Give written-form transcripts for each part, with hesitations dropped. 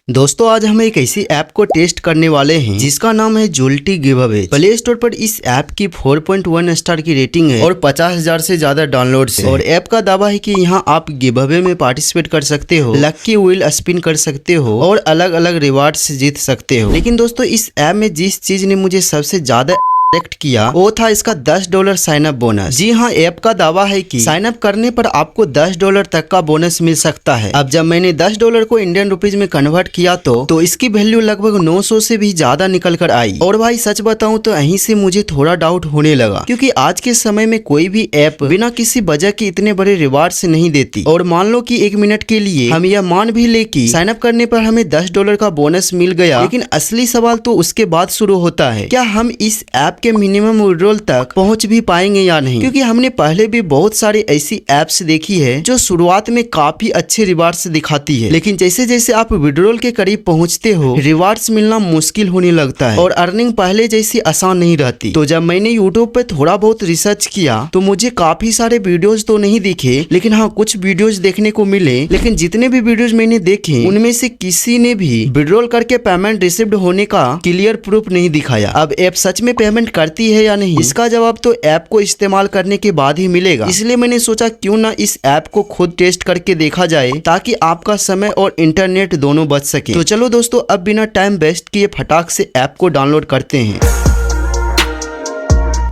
दोस्तों आज हम एक ऐसी ऐप को टेस्ट करने वाले हैं जिसका नाम है जोल्टी गिवअवे। प्ले स्टोर पर इस ऐप की 4.1 स्टार की रेटिंग है और 50,000 से ज्यादा डाउनलोड्स है। और ऐप का दावा है कि यहाँ आप गिवअवे में पार्टिसिपेट कर सकते हो, लक्की व्हील स्पिन कर सकते हो और अलग अलग रिवार्ड्स जीत सकते हो। लेकिन दोस्तों इस ऐप में जिस चीज ने मुझे सबसे ज्यादा सेलेक्ट किया वो था इसका $10 साइन अप बोनस। जी हाँ, ऐप का दावा है कि साइन अप करने पर आपको $10 तक का बोनस मिल सकता है। अब जब मैंने $10 को इंडियन रुपीज में कन्वर्ट किया तो इसकी वैल्यू लगभग 900 से भी ज्यादा निकल कर आई। और भाई सच बताऊं तो यहीं से मुझे थोड़ा डाउट होने लगा, क्योंकि आज के समय में कोई भी ऐप बिना किसी वजह के इतने बड़े रिवार्ड्स नहीं देती। और मान लो कि 1 मिनट के लिए हम यह मान भी ले कि साइन अप करने पर हमें $10 का बोनस मिल गया, लेकिन असली सवाल तो उसके बाद शुरू होता है, क्या हम इस ऐप के मिनिमम विड्रॉल तक पहुंच भी पाएंगे या नहीं। क्योंकि हमने पहले भी बहुत सारी ऐसी एप्स देखी है जो शुरुआत में काफी अच्छे रिवार्ड्स दिखाती है, लेकिन जैसे जैसे आप विड्रॉल के करीब पहुंचते हो रिवार्ड्स मिलना मुश्किल होने लगता है और अर्निंग पहले जैसी आसान नहीं रहती। तो जब मैंने यूट्यूब पे थोड़ा बहुत रिसर्च किया तो मुझे काफी सारे वीडियोज तो नहीं दिखे, लेकिन हाँ कुछ वीडियोज देखने को मिले। लेकिन जितने भी वीडियोज मैंने देखे उनमें से किसी ने भी विड्रॉल करके पेमेंट रिसीव्ड होने का क्लियर प्रूफ नहीं दिखाया। अब ऐप सच में पेमेंट करती है या नहीं, इसका जवाब तो ऐप को इस्तेमाल करने के बाद ही मिलेगा। इसलिए मैंने सोचा क्यों ना इस ऐप को खुद टेस्ट करके देखा जाए, ताकि आपका समय और इंटरनेट दोनों बच सके। तो चलो दोस्तों अब बिना टाइम वेस्ट किए फटाक से ऐप को डाउनलोड करते हैं।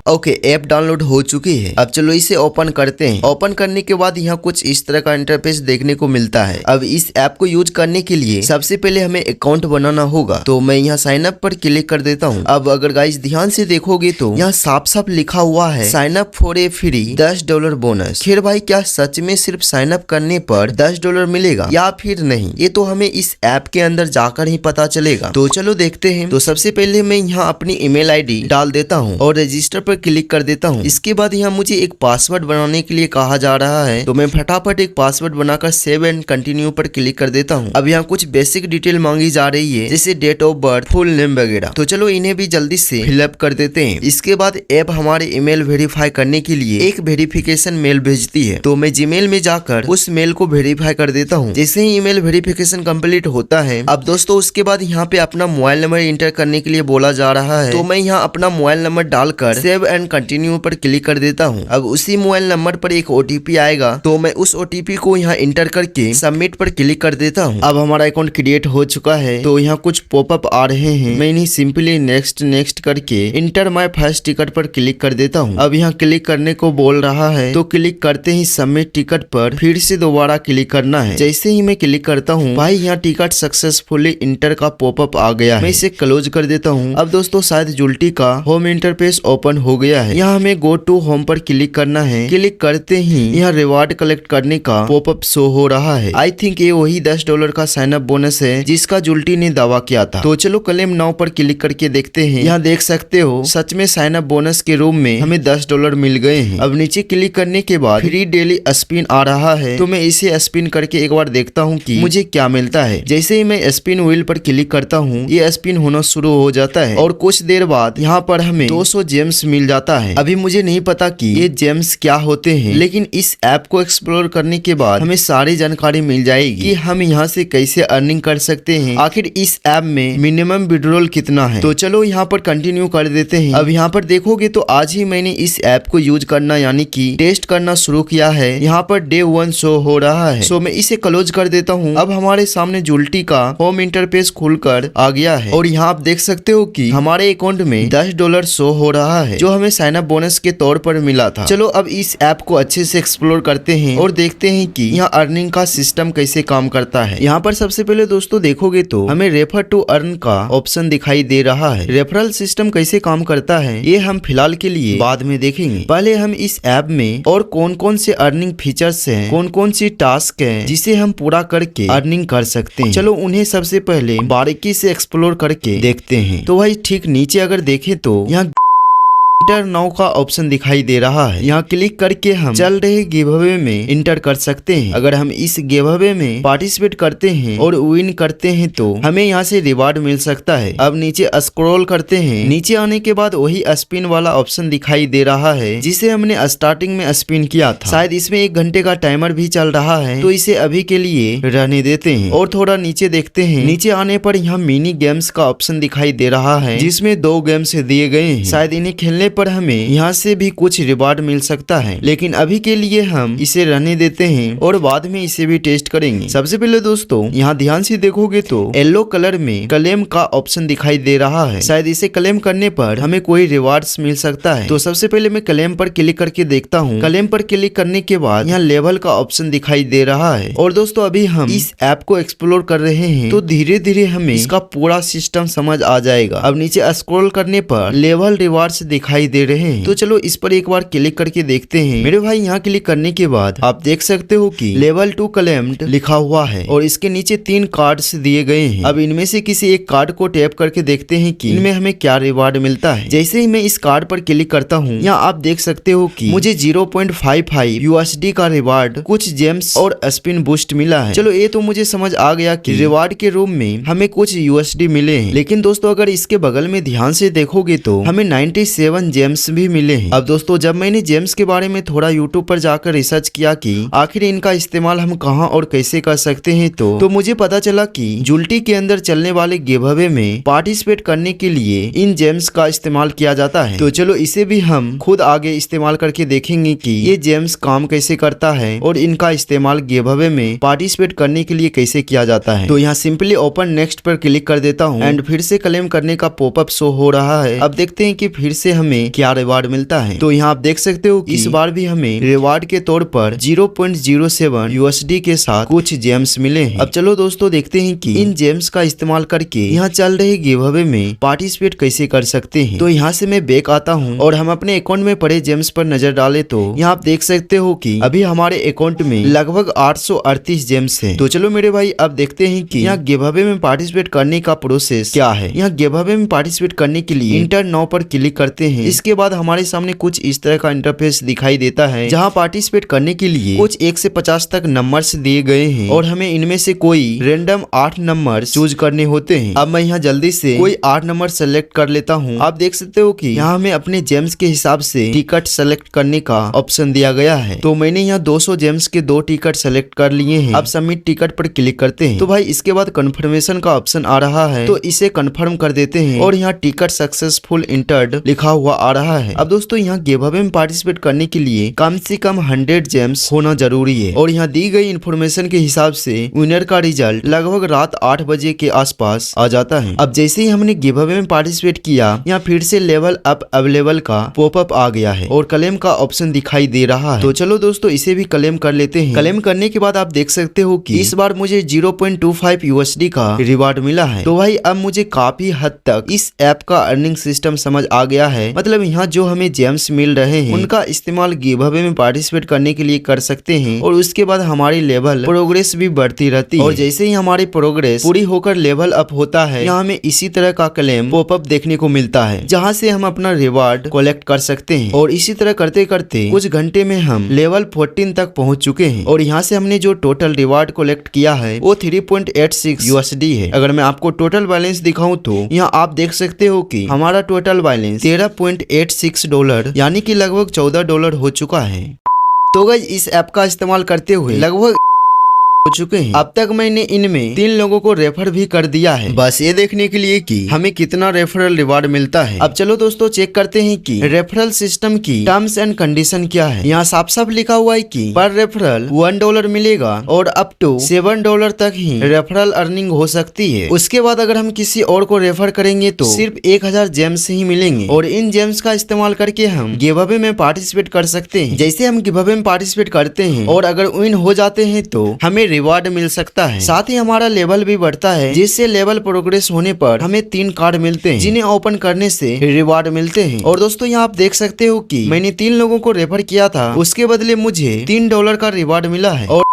ओके, ऐप डाउनलोड हो चुकी है। अब चलो इसे ओपन करते हैं। ओपन करने के बाद यहाँ कुछ इस तरह का इंटरफेस देखने को मिलता है। अब इस ऐप को यूज करने के लिए सबसे पहले हमें अकाउंट बनाना होगा, तो मैं यहाँ साइन अप पर क्लिक कर देता हूँ। अब अगर गाइस ध्यान से देखोगे तो यहाँ साफ साफ लिखा हुआ है sign up for a free $10 bonus. खैर भाई, क्या सच में सिर्फ साइन अप करने पर $10 मिलेगा या फिर नहीं, ये तो हमें इस ऐप के अंदर जाकर ही पता चलेगा। तो चलो देखते हैं। तो सबसे पहले मैं यहाँ अपनी ईमेल आईडी डाल देता हूँ और रजिस्टर पर क्लिक कर देता हूँ। इसके बाद यहाँ मुझे एक पासवर्ड बनाने के लिए कहा जा रहा है, तो मैं फटाफट एक पासवर्ड बनाकर सेव एंड कंटिन्यू पर क्लिक कर देता हूँ। अब यहाँ कुछ बेसिक डिटेल मांगी जा रही है, जैसे date of birth, full name वगैरह। तो चलो इन्हें भी जल्दी से फिलअप कर देते हैं। इसके बाद ऐप हमारे ईमेल वेरीफाई करने के लिए एक वेरिफिकेशन मेल भेजती है, तो मैं जीमेल में जाकर उस मेल को वेरीफाई कर देता हूँ। जैसे ही ईमेल वेरिफिकेशन कंप्लीट होता है, अब दोस्तों उसके बाद यहाँ पे अपना मोबाइल नंबर इंटर करने के लिए बोला जा रहा है, तो मैं यहाँ अपना मोबाइल नंबर डालकर सेव एंड कंटिन्यू पर क्लिक कर देता हूं। अब उसी मोबाइल नंबर पर एक ओटीपी आएगा, तो मैं उस ओटीपी को यहाँ इंटर करके सबमिट पर क्लिक कर देता हूं। अब हमारा अकाउंट क्रिएट हो चुका है। तो यहाँ कुछ पॉपअप आ रहे हैं, मैं इन्हें सिंपली नेक्स्ट नेक्स्ट करके इंटर माय फर्स्ट टिकट पर क्लिक कर देता हूँ। अब यहाँ क्लिक करने को बोल रहा है, तो क्लिक करते ही सबमिट टिकट पर फिर से दोबारा क्लिक करना है। जैसे ही मैं क्लिक करता हूँ भाई यहाँ टिकट सक्सेसफुली इंटर का पॉपअप आ गया है। मैं इसे क्लोज कर देता हूँ। अब दोस्तों शायद जोल्टी का होम इंटरफेस ओपन हो गया है। यहाँ हमें गो टू होम पर क्लिक करना है। क्लिक करते ही यहाँ रिवार्ड कलेक्ट करने का पॉपअप शो हो रहा है। आई थिंक ये वही $10 का साइन अप बोनस है जिसका जोल्टी ने दावा किया था। तो चलो क्लेम नाउ पर क्लिक करके देखते हैं। यहाँ देख सकते हो सच में साइन अप बोनस के रूप में हमें $10 मिल गए हैं। अब नीचे क्लिक करने के बाद फ्री डेली स्पिन आ रहा है, तो मैं इसे स्पिन करके एक बार देखता हूँ कि मुझे क्या मिलता है। जैसे ही मैं स्पिन व्हील पर क्लिक करता हूँ ये स्पिन होना शुरू हो जाता है और कुछ देर बाद यहाँ पर हमें 200 जेम्स मिल जाता है। अभी मुझे नहीं पता कि ये जेम्स क्या होते हैं, लेकिन इस ऐप को एक्सप्लोर करने के बाद हमें सारी जानकारी मिल जाएगी कि हम यहाँ से कैसे अर्निंग कर सकते हैं, आखिर इस ऐप में मिनिमम विड्रॉल कितना है। तो चलो यहाँ पर कंटिन्यू कर देते हैं। अब यहाँ पर देखोगे तो आज ही मैंने इस ऐप को यूज करना यानी कि टेस्ट करना शुरू किया है। यहाँ पर डे 1 शो हो रहा है, सो मैं इसे क्लोज कर देता हूँ। अब हमारे सामने जोल्टी का होम इंटरफेस खुलकर आ गया है और यहाँ आप देख सकते हो कि हमारे अकाउंट में $10 शो हो रहा है, जो हमें साइन अप बोनस के तौर पर मिला था। चलो अब इस ऐप को अच्छे से एक्सप्लोर करते हैं और देखते हैं कि यहाँ अर्निंग का सिस्टम कैसे काम करता है। यहाँ पर सबसे पहले दोस्तों देखोगे तो हमें रेफर टू अर्न का ऑप्शन दिखाई दे रहा है। रेफरल सिस्टम कैसे काम करता है ये हम फिलहाल के लिए बाद में देखेंगे। पहले हम इस ऐप में और कौन कौन से अर्निंग फीचर्स हैं, कौन कौन सी टास्क है जिसे हम पूरा करके अर्निंग कर सकते हैं, चलो उन्हें सबसे पहले बारीकी से एक्सप्लोर करके देखते हैं। तो भाई ठीक नीचे अगर देखें तो यहाँ इंटर नाउ का ऑप्शन दिखाई दे रहा है। यहाँ क्लिक करके हम चल रहे गिव अवे में इंटर कर सकते हैं। अगर हम इस गिव अवे में पार्टिसिपेट करते हैं और विन करते हैं तो हमें यहाँ से रिवार्ड मिल सकता है। अब नीचे स्क्रॉल करते हैं। नीचे आने के बाद वही स्पिन वाला ऑप्शन दिखाई दे रहा है जिसे हमने स्टार्टिंग में स्पिन किया था। शायद इसमें 1 घंटे का टाइमर भी चल रहा है, तो इसे अभी के लिए रहने देते हैं और थोड़ा नीचे देखते हैं। नीचे आने पर यहाँ मिनी गेम्स का ऑप्शन दिखाई दे रहा है जिसमें 2 गेम्स दिए गए हैं। शायद इन्हें खेलने पर हमें यहाँ से भी कुछ रिवार्ड मिल सकता है, लेकिन अभी के लिए हम इसे रहने देते हैं और बाद में इसे भी टेस्ट करेंगे। सबसे पहले दोस्तों यहाँ ध्यान से देखोगे तो येलो कलर में क्लेम का ऑप्शन दिखाई दे रहा है। शायद इसे क्लेम करने पर हमें कोई रिवार्ड्स मिल सकता है। तो सबसे पहले मैं क्लेम पर क्लिक करके देखता हूँ। क्लेम पर क्लिक करने के बाद यहाँ लेवल का ऑप्शन दिखाई दे रहा है। और दोस्तों अभी हम इस ऐप को एक्सप्लोर कर रहे हैं तो धीरे धीरे हमें इसका पूरा सिस्टम समझ आ जाएगा। अब नीचे स्क्रॉल करने पर लेवल रिवार्ड्स दिखाई दे रहे हैं, तो चलो इस पर एक बार क्लिक करके देखते हैं। मेरे भाई यहाँ क्लिक करने के बाद आप देख सकते हो कि लेवल 2 क्लेम्ड लिखा हुआ है और इसके नीचे 3 कार्ड्स दिए गए हैं। अब इनमें से किसी एक कार्ड को टैप करके देखते हैं कि इनमें हमें क्या रिवार्ड मिलता है। जैसे ही मैं इस कार्ड पर क्लिक करता हूँ यहाँ आप देख सकते हो कि मुझे 0.55 USD का रिवार्ड, कुछ जेम्स और स्पिन बूस्ट मिला है। चलो ये तो मुझे समझ आ गया कि रिवार्ड के रूप में हमें कुछ USD मिले हैं, लेकिन दोस्तों अगर इसके बगल में ध्यान से देखोगे तो हमें 97 जेम्स भी मिले हैं। अब दोस्तों जब मैंने जेम्स के बारे में थोड़ा यूट्यूब पर जाकर रिसर्च किया कि आखिर इनका इस्तेमाल हम कहां और कैसे कर सकते हैं तो मुझे पता चला कि जुल्टी के अंदर चलने वाले गिव अवे में पार्टिसिपेट करने के लिए इन जेम्स का इस्तेमाल किया जाता है। तो चलो इसे भी हम खुद आगे इस्तेमाल करके देखेंगे कि ये जेम्स काम कैसे करता है और इनका इस्तेमाल गिव अवे में पार्टिसिपेट करने के लिए कैसे किया जाता है। तो यहाँ सिंपली ओपन नेक्स्ट पर क्लिक कर देता हूँ एंड फिर से क्लेम करने का पॉपअप शो हो रहा है। अब देखते हैं कि फिर से हमें क्या रिवार्ड मिलता है। तो यहाँ आप देख सकते हो कि इस बार भी हमें रिवार्ड के तौर पर 0.07 USD के साथ कुछ जेम्स मिले हैं। अब चलो दोस्तों देखते हैं कि इन जेम्स का इस्तेमाल करके यहाँ चल रहे गिव अवे में पार्टिसिपेट कैसे कर सकते हैं। तो यहाँ से मैं बैक आता हूँ और हम अपने अकाउंट में पड़े जेम्स पर नजर डाले तो यहाँ आप देख सकते हो कि अभी हमारे अकाउंट में लगभग 838 जेम्स हैं। तो चलो मेरे भाई अब देखते हैं कि यहाँ गिव अवे में पार्टिसिपेट करने का प्रोसेस क्या है। यहाँ गिव अवे में पार्टिसिपेट करने के लिए इंटर नाउ पर क्लिक करते हैं। इसके बाद हमारे सामने कुछ इस तरह का इंटरफेस दिखाई देता है जहाँ पार्टिसिपेट करने के लिए कुछ 1 से 50 तक नंबर्स दिए गए हैं और हमें इनमें से कोई रैंडम 8 नंबर चूज करने होते हैं। अब मैं यहाँ जल्दी से कोई 8 नंबर सेलेक्ट कर लेता हूँ। आप देख सकते हो कि यहाँ हमें अपने जेम्स के हिसाब से टिकट सेलेक्ट करने का ऑप्शन दिया गया है। तो मैंने यहाँ 200 जेम्स के 2 टिकट सेलेक्ट कर लिए हैं। अब सबमिट टिकट पर क्लिक करते हैं। तो भाई इसके बाद कंफर्मेशन का ऑप्शन आ रहा है, तो इसे कंफर्म कर देते हैं और यहाँ टिकट सक्सेसफुल इंटर्ड लिखा हुआ आ रहा है। अब दोस्तों यहाँ गिव अवे में पार्टिसिपेट करने के लिए कम से कम 100 जेम्स होना जरूरी है और यहाँ दी गई इन्फॉर्मेशन के हिसाब से विनर का रिजल्ट लगभग रात 8 बजे के आसपास आ जाता है। अब जैसे ही हमने गिव अवे में पार्टिसिपेट किया यहाँ फिर से लेवल अप अवेलेबल का पॉपअप आ गया है और क्लेम का ऑप्शन दिखाई दे रहा है। तो चलो दोस्तों इसे भी क्लेम कर लेते हैं। क्लेम करने के बाद आप देख सकते हो कि इस बार मुझे 0.25 USD का रिवार्ड मिला है। तो भाई अब मुझे काफी हद तक इस ऐप का अर्निंग सिस्टम समझ आ गया है। मतलब यहाँ जो हमें जेम्स मिल रहे हैं उनका इस्तेमाल गिव अवे में पार्टिसिपेट करने के लिए कर सकते हैं और उसके बाद हमारी लेवल प्रोग्रेस भी बढ़ती रहती है और जैसे ही हमारी प्रोग्रेस पूरी होकर लेवल अप होता है यहाँ हमें इसी तरह का क्लेम पॉपअप देखने को मिलता है जहाँ से हम अपना रिवार्ड कलेक्ट कर सकते हैं और इसी तरह करते करते कुछ घंटे में हम लेवल 14 तक पहुँच चुके हैं और यहाँ से हमने जो टोटल रिवार्ड कलेक्ट किया है वो 3.86 USD है। अगर मैं आपको टोटल बैलेंस दिखाऊं तो यहाँ आप देख सकते हो कि हमारा टोटल बैलेंस $13.86 यानी कि लगभग $14 हो चुका है। तो गाइस इस ऐप का इस्तेमाल करते हुए लगभग हो चुके हैं। अब तक मैंने इनमें 3 लोगों को रेफर भी कर दिया है, बस ये देखने के लिए कि हमें कितना रेफरल रिवार्ड मिलता है। अब चलो दोस्तों चेक करते हैं कि रेफरल सिस्टम की टर्म्स एंड कंडीशन क्या है। यहाँ साफ साफ लिखा हुआ है कि पर रेफरल $1 मिलेगा और अप टू $7 तक ही रेफरल अर्निंग हो सकती है। उसके बाद अगर हम किसी और को रेफर करेंगे तो सिर्फ 1000 जेम्स ही मिलेंगे और इन जेम्स का इस्तेमाल करके हम गिव अवे में पार्टिसिपेट कर सकते हैं। जैसे हम गिव अवे में पार्टिसिपेट करते हैं और अगर विन हो जाते हैं तो हमें रिवार्ड मिल सकता है, साथ ही हमारा लेवल भी बढ़ता है जिससे लेवल प्रोग्रेस होने पर हमें 3 कार्ड मिलते हैं जिन्हें ओपन करने से रिवार्ड मिलते हैं। और दोस्तों यहाँ आप देख सकते हो कि मैंने 3 लोगों को रेफर किया था, उसके बदले मुझे $3 का रिवार्ड मिला है और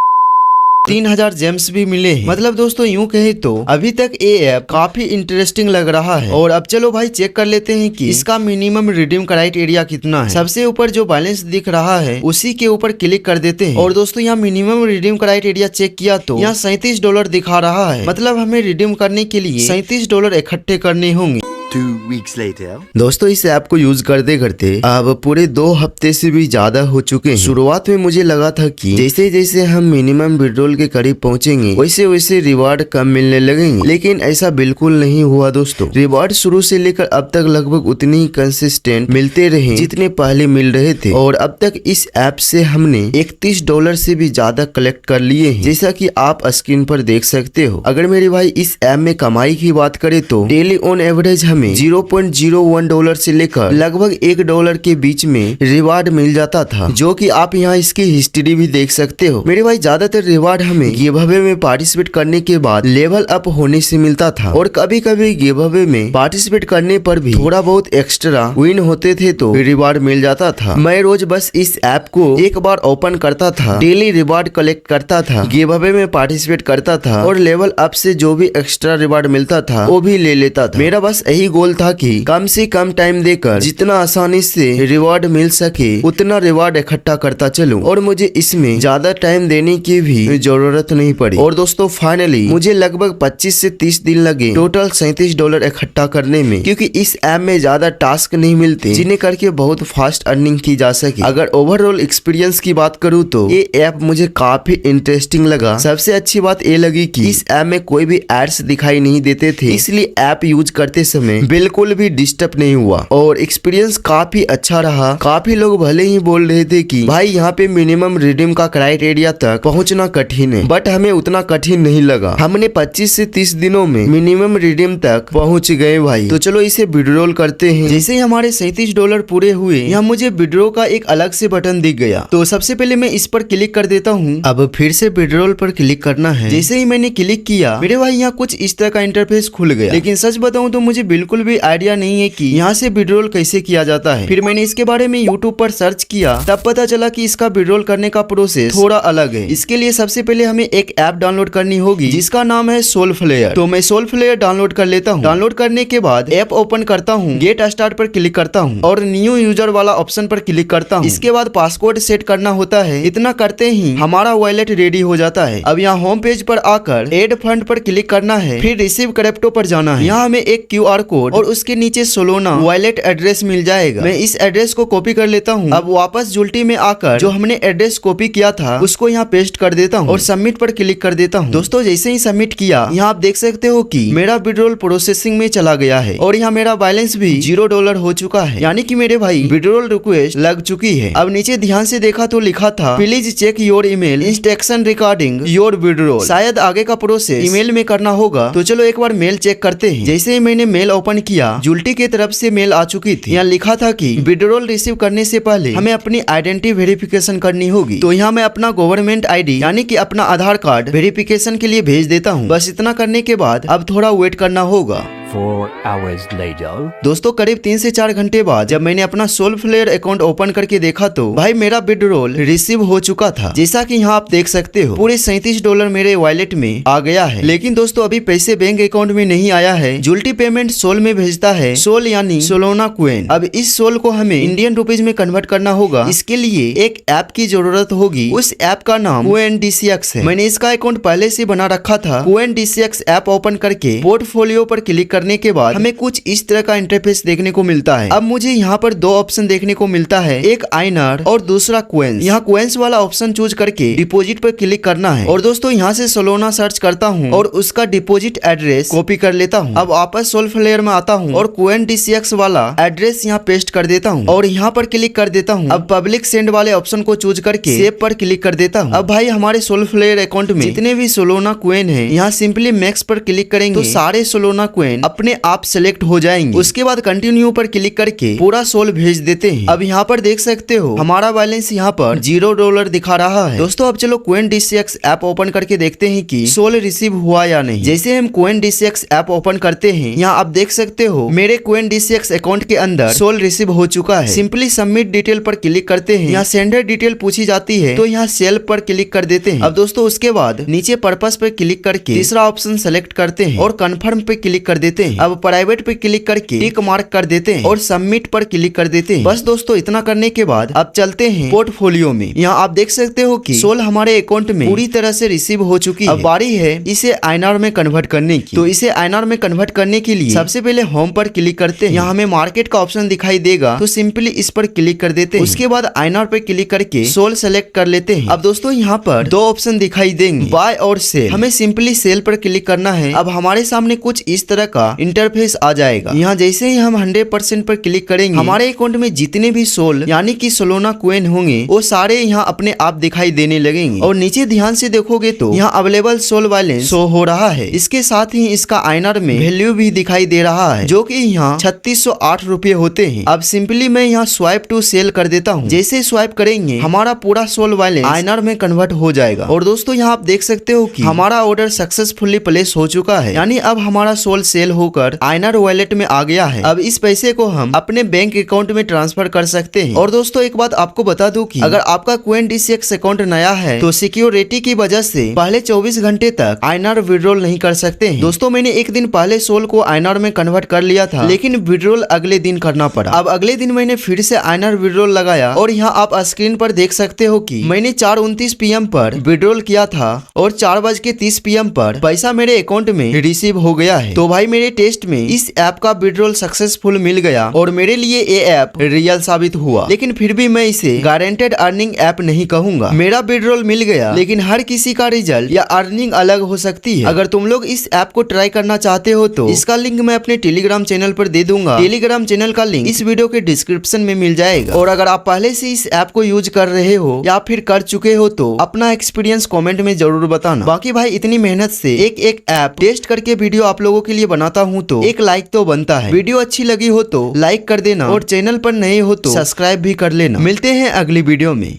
3000 जेम्स भी मिले हैं। मतलब दोस्तों यूं कहे तो अभी तक ये ऐप काफी इंटरेस्टिंग लग रहा है। और अब चलो भाई चेक कर लेते हैं कि इसका मिनिमम रिडीम क्राइटेरिया कितना है। सबसे ऊपर जो बैलेंस दिख रहा है उसी के ऊपर क्लिक कर देते हैं। और दोस्तों यहाँ मिनिमम रिडीम क्राइटेरिया चेक किया तो यहाँ $37 दिखा रहा है। मतलब हमें रिडीम करने के लिए $37 इकट्ठे करने होंगे। 2 weeks later. दोस्तों इस ऐप को यूज करते करते अब पूरे 2 हफ्ते से भी ज्यादा हो चुके हैं। शुरुआत में मुझे लगा था कि जैसे जैसे हम मिनिमम विड्रॉल के करीब पहुंचेंगे वैसे वैसे रिवार्ड कम मिलने लगेंगे, लेकिन ऐसा बिल्कुल नहीं हुआ दोस्तों। रिवार्ड शुरू से लेकर अब तक लगभग उतने ही कंसिस्टेंट मिलते रहे जितने पहले मिल रहे थे। और अब तक इस ऐप से हमने $31 से भी ज्यादा कलेक्ट कर लिए हैं, जैसा कि आप स्क्रीन पर देख सकते हो। अगर मेरे भाई इस ऐप में कमाई की बात करें तो डेली ऑन एवरेज हमें $0.01 से लेकर लगभग $1 के बीच में रिवार्ड मिल जाता था, जो कि आप यहाँ इसकी हिस्ट्री भी देख सकते हो। मेरे भाई ज्यादातर रिवार्ड हमें गिव अवे में पार्टिसिपेट करने के बाद लेवल अप होने से मिलता था। और कभी कभी गिव अवे में पार्टिसिपेट करने पर भी थोड़ा बहुत एक्स्ट्रा विन होते थे तो रिवार्ड मिल जाता था। मैं रोज बस इस ऐप को एक बार ओपन करता था, डेली रिवार्ड कलेक्ट करता था, गिव अवे में पार्टिसिपेट करता था और लेवल अप से जो भी एक्स्ट्रा रिवार्ड मिलता था वो भी ले लेता था। मेरा बस यही गोल था कि कम से कम टाइम देकर जितना आसानी से रिवार्ड मिल सके उतना रिवार्ड इकट्ठा करता चलूं और मुझे इसमें ज्यादा टाइम देने की भी जरूरत नहीं पड़ी। और दोस्तों फाइनली मुझे लगभग 25 से 30 दिन लगे टोटल $37 इकट्ठा करने में, क्योंकि इस ऐप में ज्यादा टास्क नहीं मिलते जिन्हें करके बहुत फास्ट अर्निंग की जा सके। अगर ओवरऑल एक्सपीरियंस की बात करूँ तो ये ऐप मुझे काफी इंटरेस्टिंग लगा। सबसे अच्छी बात ये लगी कि इस ऐप में कोई भी एड्स दिखाई नहीं देते थे, इसलिए ऐप यूज करते समय बिल्कुल भी डिस्टर्ब नहीं हुआ और एक्सपीरियंस काफी अच्छा रहा। काफी लोग भले ही बोल रहे थे कि भाई यहाँ पे मिनिमम रिडीम का क्राइटेरिया तक पहुँचना कठिन है, बट हमें उतना कठिन नहीं लगा। हमने 25 से 30 दिनों में मिनिमम रिडीम तक पहुँच गए भाई। तो चलो इसे विड्रॉल करते हैं। जैसे ही हमारे $37 पूरे हुए यहाँ मुझे विड्रॉ का एक अलग से बटन दिख गया। तो सबसे पहले मैं इस पर क्लिक कर देता हूँ। अब फिर से विड्रॉल पर क्लिक करना है। जैसे ही मैंने क्लिक किया मेरे भाई यहाँ कुछ इस तरह का इंटरफेस खुल गया, लेकिन सच बताऊं तो मुझे बिल्कुल भी आइडिया नहीं है कि यहाँ से विड्रॉल कैसे किया जाता है। फिर मैंने इसके बारे में YouTube पर सर्च किया, तब पता चला कि इसका विड्रॉल करने का प्रोसेस थोड़ा अलग है। इसके लिए सबसे पहले हमें एक ऐप डाउनलोड करनी होगी जिसका नाम है सोलफ्लेयर। तो मैं सोलफ्लेयर डाउनलोड कर लेता हूँ। डाउनलोड करने के बाद ऐप ओपन करता हूँ, गेट स्टार्ट पर क्लिक करता हूँ और न्यू यूजर वाला ऑप्शन पर क्लिक करता हूँ। इसके बाद पासवर्ड सेट करना होता है। इतना करते ही हमारा वॉलेट रेडी हो जाता है। अब यहाँ होम पेज पर आकर एड फंड पर क्लिक करना है, फिर रिसीव क्रिप्टो पर जाना है। यहाँ हमें एक QR कोड और उसके नीचे सोलोना वॉलेट एड्रेस मिल जाएगा। मैं इस एड्रेस को कॉपी कर लेता हूँ। अब वापस जुल्टी में आकर जो हमने एड्रेस कॉपी किया था उसको यहाँ पेस्ट कर देता हूँ और सबमिट पर क्लिक कर देता हूँ। दोस्तों जैसे ही सबमिट किया यहाँ आप देख सकते हो कि मेरा विड्रॉल प्रोसेसिंग में चला गया है और यहाँ मेरा बैलेंस भी $0 हो चुका है, यानी कि मेरे भाई विड्रॉल रिक्वेस्ट लग चुकी है। अब नीचे ध्यान से देखा तो लिखा था please check your email instruction regarding your withdrawal. शायद आगे का प्रोसेस ईमेल में करना होगा। तो चलो एक बार मेल चेक करते हैं। जैसे ही मैंने मेल ओपन किया जुल्टी की तरफ से मेल आ चुकी थी। यहाँ लिखा था कि विड्रॉल रिसीव करने से पहले हमें अपनी आइडेंटिटी वेरिफिकेशन करनी होगी। तो यहाँ मैं अपना गवर्नमेंट ID यानी कि अपना आधार कार्ड वेरिफिकेशन के लिए भेज देता हूँ। बस इतना करने के बाद अब थोड़ा वेट करना होगा। 4 hours later. दोस्तों करीब 3 से 4 घंटे बाद जब मैंने अपना सोलफ्लेयर अकाउंट ओपन करके देखा तो भाई मेरा विड्रॉल रिसीव हो चुका था। जैसा कि यहाँ आप देख सकते हो पूरे $37 मेरे वॉलेट में आ गया है। लेकिन दोस्तों अभी पैसे बैंक अकाउंट में नहीं आया है। जुल्टी पेमेंट सोल में भेजता है, सोल यानी सोलोना क्वेन। अब इस सोल को हमें इंडियन रुपीज में कन्वर्ट करना होगा। इसके लिए एक ऐप की जरूरत होगी। उस ऐप का नाम CoinDCX है। मैंने इसका अकाउंट पहले से बना रखा था। CoinDCX ऐप ओपन करके पोर्टफोलियो पर क्लिक करने के बाद हमें कुछ इस तरह का इंटरफेस देखने को मिलता है। अब मुझे यहाँ पर 2 ऑप्शन देखने को मिलता है, एक आइनर और दूसरा क्वेंस। यहाँ क्वेंस वाला ऑप्शन चूज करके डिपॉजिट पर क्लिक करना है। और दोस्तों यहाँ से सोलोना सर्च करता हूँ और उसका डिपॉजिट एड्रेस कॉपी कर लेता हूँ। अब वापस सोलफ्लेयर में आता हूँ और CoinDCX वाला एड्रेस यहाँ पेस्ट कर देता हूँ और यहाँ पर क्लिक कर देता हूँ। अब पब्लिक सेंड वाले ऑप्शन को चूज करके सेव पर क्लिक कर देता हूँ। अब भाई हमारे सोलफ्लेयर अकाउंट में जितने भी सोलोना क्वेन है यहाँ सिंपली मैक्स पर क्लिक करेंगे तो सारे सोलोना क्वेन अपने आप सेलेक्ट हो जाएंगे। उसके बाद कंटिन्यू पर क्लिक करके पूरा सोल भेज देते हैं। अब यहाँ पर देख सकते हो हमारा बैलेंस यहाँ पर $0 दिखा रहा है। दोस्तों अब चलो CoinDCX ऐप ओपन करके देखते हैं कि सोल रिसीव हुआ या नहीं। जैसे हम CoinDCX ऐप ओपन करते हैं, यहाँ आप देख सकते हो मेरे CoinDCX अकाउंट के अंदर सोल रिसीव हो चुका है। सिंपली सबमिट डिटेल पर क्लिक करते हैं, यहाँ सेंडर डिटेल पूछी जाती है तो यहाँ सेल पर क्लिक कर देते हैं। अब दोस्तों उसके बाद नीचे पर्पस पे क्लिक करके तीसरा ऑप्शन सेलेक्ट करते हैं और कंफर्म पे क्लिक कर देते हैं। अब प्राइवेट पे क्लिक करके टिक मार्क कर देते हैं और सबमिट पर क्लिक कर देते हैं। बस दोस्तों इतना करने के बाद अब चलते हैं पोर्टफोलियो में। यहाँ आप देख सकते हो कि सोल हमारे अकाउंट में पूरी तरह से रिसीव हो चुकी है। अब बारी है इसे INR में कन्वर्ट करने की। तो इसे INR में कन्वर्ट करने के लिए सबसे पहले होम पर क्लिक करते हैं। यहाँ हमें मार्केट का ऑप्शन दिखाई देगा तो सिंपली इस पर क्लिक कर देते हैं। उसके बाद INR पे क्लिक करके सोल सेलेक्ट कर लेते हैं। अब दोस्तों यहाँ पर दो ऑप्शन दिखाई देंगे, बाय और सेल। हमें सिंपली सेल पर क्लिक करना है। अब हमारे सामने कुछ इस तरह का इंटरफेस आ जाएगा। यहाँ जैसे ही हम 100% पर क्लिक करेंगे, हमारे अकाउंट में जितने भी सोल यानी कि सोलोना कॉइन होंगे वो सारे यहाँ अपने आप दिखाई देने लगेंगे। और नीचे ध्यान से देखोगे तो यहाँ अवेलेबल सोल बैलेंस शो हो रहा है। इसके साथ ही इसका INR में वैल्यू भी दिखाई दे रहा है जो कि यहाँ 3608 रुपए होते हैं। अब सिंपली मैं यहाँ स्वाइप टू सेल कर देता हूँ। जैसे स्वाइप करेंगे हमारा पूरा सोल बैलेंस INR में कन्वर्ट हो जाएगा। और दोस्तों यहाँ आप देख सकते हो कि हमारा ऑर्डर सक्सेसफुली प्लेस हो चुका है, यानी अब हमारा सोल सेल होकर INR वॉलेट में आ गया है। अब इस पैसे को हम अपने बैंक अकाउंट में ट्रांसफर कर सकते हैं। और दोस्तों एक बात आपको बता दूं कि अगर आपका CoinDCX अकाउंट नया है तो सिक्योरिटी की वजह से पहले 24 घंटे तक INR विड्रॉल नहीं कर सकते हैं। दोस्तों मैंने एक दिन पहले सोल को INR में कन्वर्ट कर लिया था, लेकिन विड्रॉल अगले दिन करना पड़ा। अब अगले दिन मैंने फिर से INR विड्रॉल लगाया और यहाँ आप स्क्रीन पर देख सकते हो कि मैंने 4:29 PM पर विड्रॉल किया था और 4:30 PM पर पैसा मेरे अकाउंट में रिसीव हो गया है। तो भाई मेरे टेस्ट में इस ऐप का विड्रॉल सक्सेसफुल मिल गया और मेरे लिए ये ऐप रियल साबित हुआ। लेकिन फिर भी मैं इसे गारंटेड अर्निंग ऐप नहीं कहूंगा। मेरा विड्रॉल मिल गया, लेकिन हर किसी का रिजल्ट या अर्निंग अलग हो सकती है। अगर तुम लोग इस ऐप को ट्राई करना चाहते हो तो इसका लिंक मैं अपने टेलीग्राम चैनल पर दे दूंगा। टेलीग्राम चैनल का लिंक इस वीडियो के डिस्क्रिप्शन में मिल जाएगा। और अगर आप पहले से इस ऐप को यूज कर रहे हो या फिर कर चुके हो तो अपना एक्सपीरियंस कमेंट में जरूर बताना। बाकी भाई इतनी मेहनत से एक ऐप टेस्ट करके वीडियो आप लोगों के लिए बनाता हूँ तो एक लाइक तो बनता है। वीडियो अच्छी लगी हो तो लाइक कर देना और चैनल पर नए हो तो सब्सक्राइब भी कर लेना। मिलते हैं अगली वीडियो में।